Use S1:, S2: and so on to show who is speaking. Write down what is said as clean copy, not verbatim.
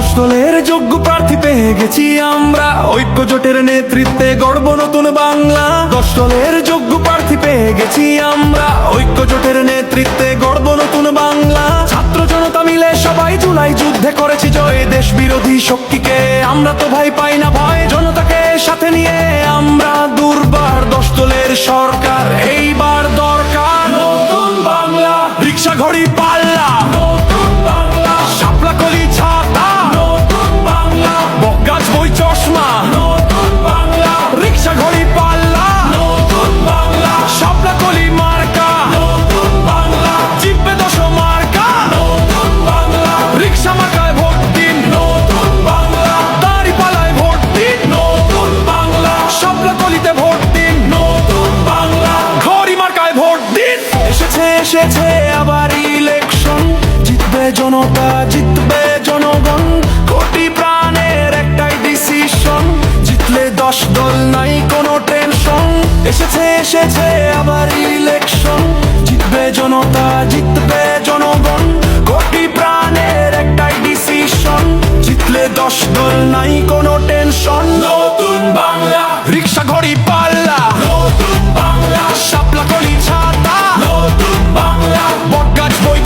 S1: 10 দলের যোগ্য প্রার্থী পেয়ে গেছি আমরা, ঐক্য জোটের নেতৃত্বে গড়ব নতুন বাংলা। 10 দলের যোগ্য প্রার্থী পেয়ে গেছি আমরা, ঐক্য জোটের নেতৃত্বে গড়ব নতুন বাংলা। ছাত্র জনতা মিলে সবাই জুলাই যুদ্ধে করেছি জয়, দেশ বিরোধী শক্তিকে আমরা তো ভাই পাই না ভয়। জনতাকে সাথে নিয়ে আমরা দুর্বার, 10 দলের সরকার এইবার দরকার। নতুন বাংলা, রিক্সা ঘড়ি পাল্লা, নতুন বাংলা, শাপলা কলি ছাতা, নতুন বাংলা, বকগাছ বই চশমা, নতুন বাংলা, রিক্সা ঘড়ি পাল্লা, নতুন বাংলা, শাপলা কলি মার্কা, নতুন বাংলা, জিপে 10 মার্কা, নতুন বাংলা, রিক্সা মার্কায় ভোট দিন, নতুন বাংলা, দাঁড়িপাল্লায় ভোট দিন, নতুন বাংলা, শাপলা কলিতে ভোট দিন, নতুন বাংলা, ঘড়ি মার্কায় ভোট দিন। এসেছে আবার ইলেকশন, জিতবে জনতা জিতবে জনগণ, কোটি প্রাণের একটাই ডিসিশন, জিতলে 10 দল নাই কোনো টেনশন। এসেছে আবার ইলেকশন, জিতবে জনতা জিতবে